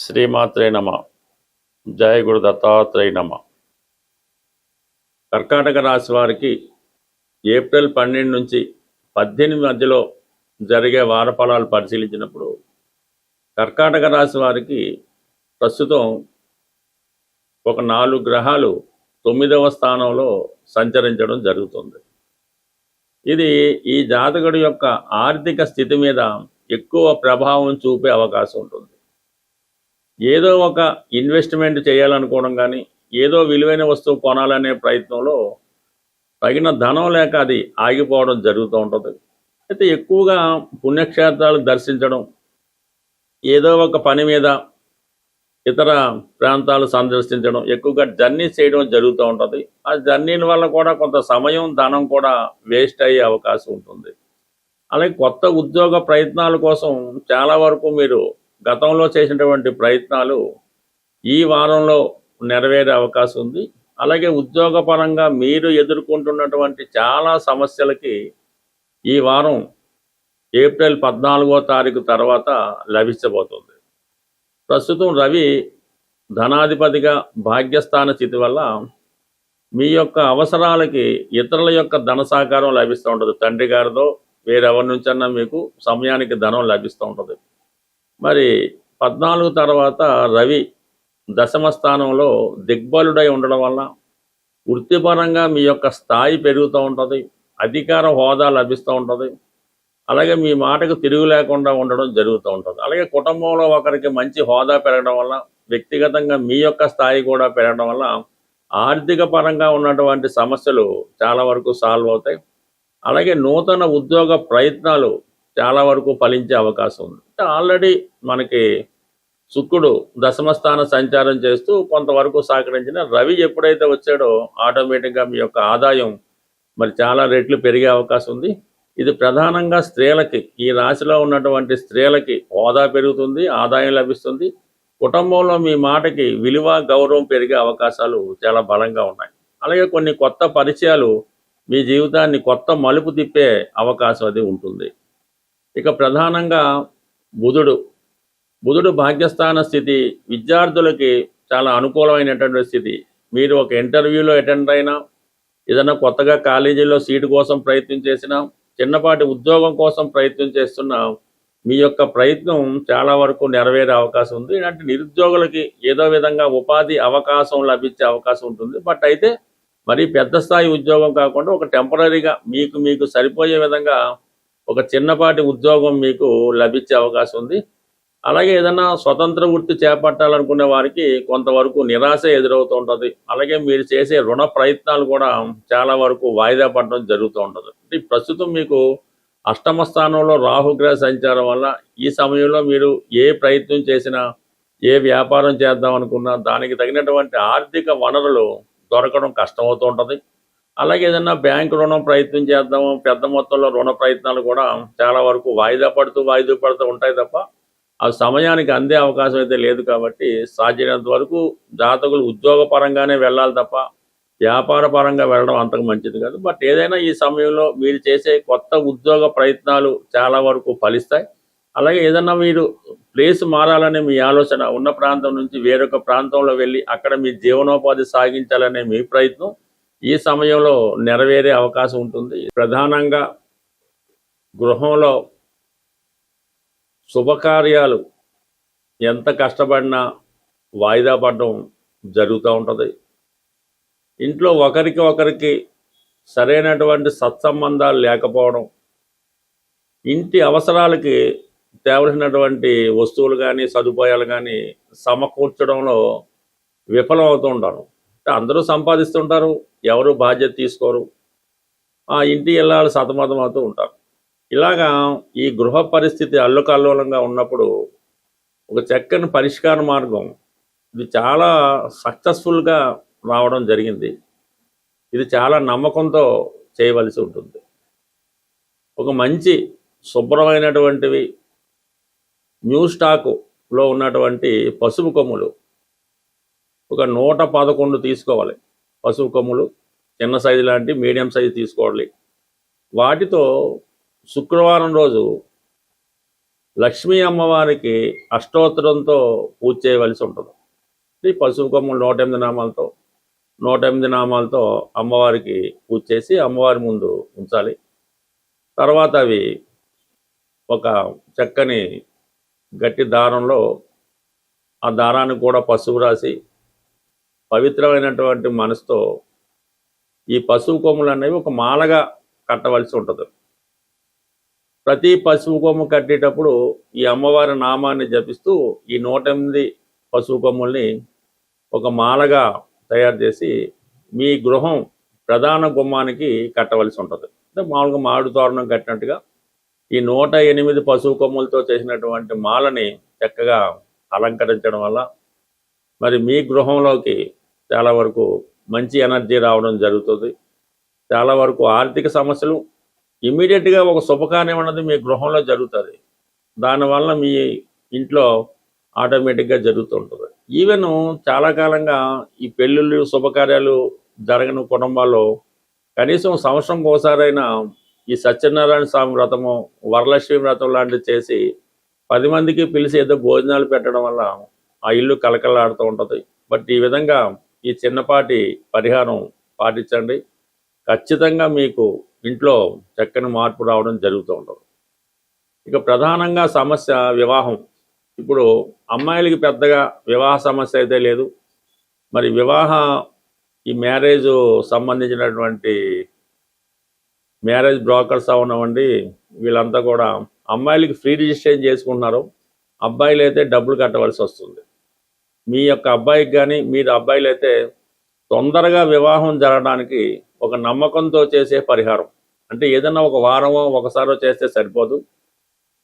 శ్రీమాత్రే నమ. జయ గురు దత్తాత్రేయ నమ. కర్కాటక రాశి వారికి ఏప్రిల్ 12 నుంచి 18 మధ్యలో జరిగే వార ఫలాలు పరిశీలించినప్పుడు కర్కాటక రాశి వారికి ప్రస్తుతం ఒక 4 గ్రహాలు 9వ స్థానంలో సంచరించడం జరుగుతుంది. ఇది ఈ జాతకుడి యొక్క ఆర్థిక స్థితి మీద ఎక్కువ ప్రభావం చూపే అవకాశం ఉంటుంది. ఏదో ఒక ఇన్వెస్ట్మెంట్ చేయాలనుకోవడం కానీ, ఏదో విలువైన వస్తువు కొనాలనే ప్రయత్నంలో తగిన ధనం లేక అది ఆగిపోవడం జరుగుతూ ఉంటుంది. అయితే ఎక్కువగా పుణ్యక్షేత్రాలు దర్శించడం, ఏదో ఒక పని మీద ఇతర ప్రాంతాలు సందర్శించడం, ఎక్కువగా జర్నీ చేయడం జరుగుతూ ఉంటుంది. ఆ జర్నీల వల్ల కూడా కొంత సమయం, ధనం కూడా వేస్ట్ అయ్యే అవకాశం ఉంటుంది. అలాగే కొత్త ఉద్యోగ ప్రయత్నాల కోసం చాలా వరకు మీరు గతంలో చేసినటువంటి ప్రయత్నాలు ఈ వారంలో నెరవేరే అవకాశం ఉంది. అలాగే ఉద్యోగపరంగా మీరు ఎదుర్కొంటున్నటువంటి చాలా సమస్యలకి ఈ వారం ఏప్రిల్ 14వ తారీఖు తర్వాత లభించబోతుంది. ప్రస్తుతం రవి ధనాధిపతిగా భాగ్యస్థాన స్థితి వల్ల మీ యొక్క అవసరాలకి ఇతరుల యొక్క ధన సహకారం లభిస్తూ ఉంటుంది. తండ్రి గారితో వేరెవరి నుంచన్నా మీకు సమయానికి ధనం లభిస్తూ ఉంటుంది. మరి 14 తర్వాత రవి దశమ స్థానంలో దిగ్బలుడై ఉండడం వల్ల వృత్తిపరంగా మీ యొక్క స్థాయి పెరుగుతూ ఉంటుంది, అధికార హోదా లభిస్తూ ఉంటుంది. అలాగే మీ మాటకు తిరుగు లేకుండా ఉండడం జరుగుతూ ఉంటుంది. అలాగే కుటుంబంలో ఒకరికి మంచి హోదా పెరగడం వల్ల, వ్యక్తిగతంగా మీ యొక్క స్థాయి కూడా పెరగడం వల్ల ఆర్థిక పరంగా ఉన్నటువంటి సమస్యలు చాలా వరకు సాల్వ్ అవుతాయి. అలాగే నూతన ఉద్యోగ ప్రయత్నాలు చాలా వరకు ఫలించే అవకాశం ఉంది. ఆల్రెడీ మనకి శుక్రుడు దశమస్థాన సంచారం చేస్తూ కొంతవరకు సహకరించిన రవి ఎప్పుడైతే వచ్చాడో ఆటోమేటిక్గా మీ యొక్క ఆదాయం మరి చాలా రెట్లు పెరిగే అవకాశం ఉంది. ఇది ప్రధానంగా స్త్రీలకి, ఈ రాశిలో ఉన్నటువంటి స్త్రీలకి హోదా పెరుగుతుంది, ఆదాయం లభిస్తుంది. కుటుంబంలో మీ మాటకి విలువ, గౌరవం పెరిగే అవకాశాలు చాలా బలంగా ఉన్నాయి. అలాగే కొన్ని కొత్త పరిచయాలు మీ జీవితాన్ని కొత్త మలుపు తిప్పే అవకాశం అది ఉంటుంది. ఇక ప్రధానంగా బుధుడు భాగ్యస్థాన స్థితి విద్యార్థులకి చాలా అనుకూలమైనటువంటి స్థితి. మీరు ఒక ఇంటర్వ్యూలో అటెండ్ అయినా, ఏదైనా కొత్తగా కాలేజీలో సీటు కోసం ప్రయత్నం చేసినా, చిన్నపాటి ఉద్యోగం కోసం ప్రయత్నం చేస్తున్నా మీ యొక్క ప్రయత్నం చాలా వరకు నెరవేరే అవకాశం ఉంది. అంటే నిరుద్యోగులకి ఏదో విధంగా ఉపాధి అవకాశం లభించే అవకాశం ఉంటుంది. బట్ అయితే మరి పెద్ద స్థాయి ఉద్యోగం కాకుండా ఒక టెంపరీగా మీకు సరిపోయే విధంగా ఒక చిన్నపాటి ఉద్యోగం మీకు లభించే అవకాశం ఉంది. అలాగే ఏదైనా స్వతంత్ర వృత్తి చేపట్టాలనుకునే వారికి కొంతవరకు నిరాశ ఎదురవుతూ ఉంటుంది. అలాగే మీరు చేసే రుణ ప్రయత్నాలు కూడా చాలా వరకు వాయిదా పడడం జరుగుతూ ఉంటుంది. అంటే ప్రస్తుతం మీకు అష్టమ స్థానంలో రాహుగ్రహ సంచారం వల్ల ఈ సమయంలో మీరు ఏ ప్రయత్నం చేసినా, ఏ వ్యాపారం చేద్దాం అనుకున్నా దానికి తగినటువంటి ఆర్థిక వనరులు దొరకడం కష్టమవుతూ ఉంటుంది. అలాగే ఏదైనా బ్యాంకు రుణం ప్రయత్నం చేద్దాము, పెద్ద మొత్తంలో రుణ ప్రయత్నాలు కూడా చాలా వరకు వాయిదా పడుతూ ఉంటాయి తప్ప ఆ సమయానికి అందే అవకాశం అయితే లేదు. కాబట్టి సాధ్యమైనంత వరకు జాతకులు ఉద్యోగ పరంగానే వెళ్ళాలి తప్ప వ్యాపార పరంగా వెళ్ళడం అంతకు మంచిది కాదు. బట్ ఏదైనా ఈ సమయంలో మీరు చేసే కొత్త ఉద్యోగ ప్రయత్నాలు చాలా వరకు ఫలిస్తాయి. అలాగే ఏదైనా మీరు ప్లేస్ మారాలనే మీ ఆలోచన, ఉన్న ప్రాంతం నుంచి వేరొక ప్రాంతంలో వెళ్ళి అక్కడ మీ జీవనోపాధి సాగించాలనే మీ ప్రయత్నం ఈ సమయంలో నెరవేరే అవకాశం ఉంటుంది. ప్రధానంగా గృహంలో శుభకార్యాలు ఎంత కష్టపడినా వాయిదా పడడం జరుగుతూ ఉంటుంది. ఇంట్లో ఒకరికి సరైనటువంటి సత్సంబంధాలు లేకపోవడం, ఇంటి అవసరాలకి తేవలసినటువంటి వస్తువులు కానీ సదుపాయాలు కానీ సమకూర్చడంలో విఫలం అవుతూ ఉంటారు. అందరూ సంపాదిస్తుంటారు, ఎవరు బాధ్యత తీసుకోరు, ఆ ఇంటి ఇళ్ళాలు సతమతం అవుతూ ఉంటారు. ఇలాగా ఈ గృహ పరిస్థితి అల్లుకల్లోలంగా ఉన్నప్పుడు ఒక చక్కని పరిష్కార మార్గం ఇది చాలా సక్సెస్ఫుల్గా రావడం జరిగింది. ఇది చాలా నమ్మకంతో చేయవలసి ఉంటుంది. ఒక మంచి శుభ్రమైనటువంటివి న్యూ స్టాకులో ఉన్నటువంటి పసుపు కొమ్ములు ఒక 111 తీసుకోవాలి. పసుపు కొమ్ములు చిన్న సైజు లాంటి మీడియం సైజు తీసుకోవాలి. వాటితో శుక్రవారం రోజు లక్ష్మీ అమ్మవారికి అష్టోత్తరంతో పూజ చేయవలసి ఉంటుంది. ఈ పసుపు కొమ్ములు 108 నామాలతో అమ్మవారికి పూజ చేసి అమ్మవారి ముందు ఉంచాలి. తర్వాత అవి ఒక చక్కని గట్టి దారంలో ఆ దారానికి కూడా పసుపు రాసి పవిత్రమైనటువంటి మనసుతో ఈ పసుపు కొమ్ములు అనేవి ఒక మాలగా కట్టవలసి ఉంటుంది. ప్రతి పసుపు కొమ్ము కట్టేటప్పుడు ఈ అమ్మవారి నామాన్ని జపిస్తూ ఈ 108 పసుపు కొమ్ముల్ని ఒక మాలగా తయారు చేసి మీ గృహం ప్రధాన గుమ్మానికి కట్టవలసి ఉంటుంది. అంటే మామూలుగా మామిడి తోరణం కట్టినట్టుగా ఈ 108 పసుపు కొమ్ములతో చేసినటువంటి మాలని చక్కగా అలంకరించడం వల్ల మరి మీ గృహంలోకి చాలా వరకు మంచి ఎనర్జీ రావడం జరుగుతుంది. చాలా వరకు ఆర్థిక సమస్యలు ఇమ్మీడియట్గా ఒక శుభకార్యం అన్నది మీ గృహంలో జరుగుతుంది. దానివల్ల మీ ఇంట్లో ఆటోమేటిక్గా జరుగుతుంటుంది. ఈవెన్ చాలా కాలంగా ఈ పెళ్ళిళ్ళు శుభకార్యాలు జరగని కుటుంబాల్లో కనీసం సంవత్సరంకి ఒకసారైనా ఈ సత్యనారాయణ స్వామి వ్రతము, వరలక్ష్మి వ్రతం లాంటివి చేసి 10 మందికి పిలిచి ఏదో భోజనాలు పెట్టడం వల్ల ఆ ఇల్లు కలకలాడుతూ ఉంటుంది. బట్ ఈ విధంగా ఈ చిన్నపాటి పరిహారం పాటించండి. ఖచ్చితంగా మీకు ఇంట్లో చక్కని మార్పు రావడం జరుగుతూ ఉంటుంది. ఇక ప్రధానంగా సమస్య వివాహం. ఇప్పుడు అమ్మాయిలకి పెద్దగా వివాహ సమస్య అయితే లేదు. మరి ఈ మ్యారేజ్ సంబంధించినటువంటి మ్యారేజ్ బ్రోకర్స్ అవనివ్వండి, వీళ్ళంతా కూడా అమ్మాయిలకి ఫ్రీ రిజిస్ట్రేషన్ చేసుకుంటున్నారు. అబ్బాయిలు అయితే డబ్బులు కట్టవలసి వస్తుంది. మీ యొక్క అబ్బాయికి కానీ మీరు అబ్బాయిలు అయితే తొందరగా వివాహం జరగడానికి ఒక నమ్మకంతో చేసే పరిహారం. అంటే ఏదన్నా ఒక వారమో ఒకసారో చేస్తే సరిపోదు.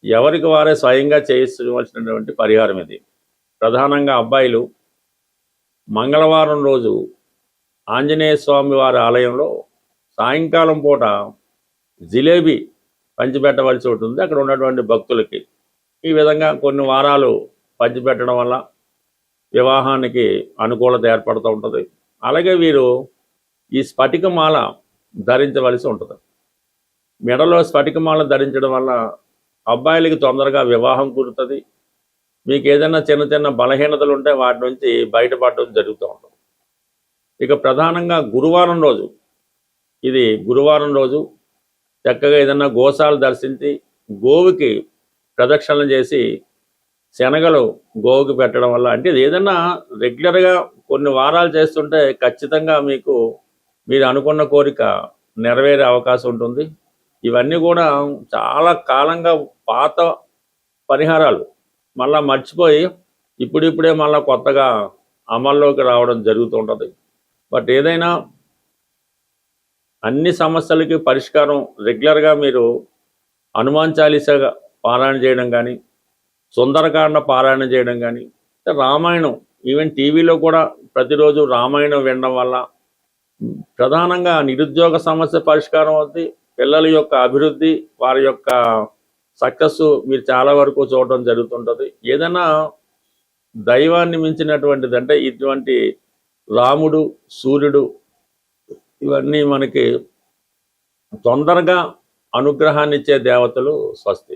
ఎవరికి వారే స్వయంగా చేయించవలసినటువంటి పరిహారం ఇది. ప్రధానంగా అబ్బాయిలు మంగళవారం రోజు ఆంజనేయ స్వామి వారి ఆలయంలో సాయంకాలం పూట జిలేబీ పంచిపెట్టవలసి ఉంటుంది అక్కడ ఉన్నటువంటి భక్తులకి. ఈ విధంగా కొన్ని వారాలు పంచిపెట్టడం వల్ల వివాహానికి అనుకూలత ఏర్పడుతూ ఉంటుంది. అలాగే వీరు ఈ స్ఫటికమాల ధరించవలసి ఉంటుంది. మెడలో స్ఫటికమాల ధరించడం వల్ల అబ్బాయిలకి తొందరగా వివాహం కుదురుతుంది. మీకు ఏదైనా చిన్న చిన్న బలహీనతలు ఉంటే వాటి నుంచి బయటపడడం జరుగుతూ ఉంటుంది. ఇక ప్రధానంగా గురువారం రోజు చక్కగా ఏదైనా గోశాల దర్శించి గోవుకి ప్రదక్షిణలు చేసి శనగలు గోవుకి పెట్టడం వల్ల, అంటే ఏదైనా రెగ్యులర్గా కొన్ని వారాలు చేస్తుంటే ఖచ్చితంగా మీరు అనుకున్న కోరిక నెరవేరే అవకాశం ఉంటుంది. ఇవన్నీ కూడా చాలా కాలంగా పాత పరిహారాలు మళ్ళీ మర్చిపోయి ఇప్పుడిప్పుడే మళ్ళీ కొత్తగా అమల్లోకి రావడం జరుగుతుంటుంది. బట్ ఏదైనా అన్ని సమస్యలకి పరిష్కారం రెగ్యులర్గా మీరు హనుమాన్ చాలీసా పారాయణ చేయడం కానీ, సుందరకాండ పారాయణ చేయడం కానీ, రామాయణం ఈవెన్ టీవీలో కూడా ప్రతిరోజు రామాయణం వినడం వల్ల ప్రధానంగా నిరుద్యోగ సమస్య పరిష్కారం అవుతుంది. పిల్లల యొక్క అభివృద్ధి, వారి యొక్క సక్సెస్ మీరు చాలా వరకు చూడటం జరుగుతుంటుంది. ఏదైనా దైవాన్ని మించినటువంటిది అంటే ఇటువంటి రాముడు, సూర్యుడు ఇవన్నీ మనకి తొందరగా అనుగ్రహాన్ని ఇచ్చే దేవతలు. స్వస్తి.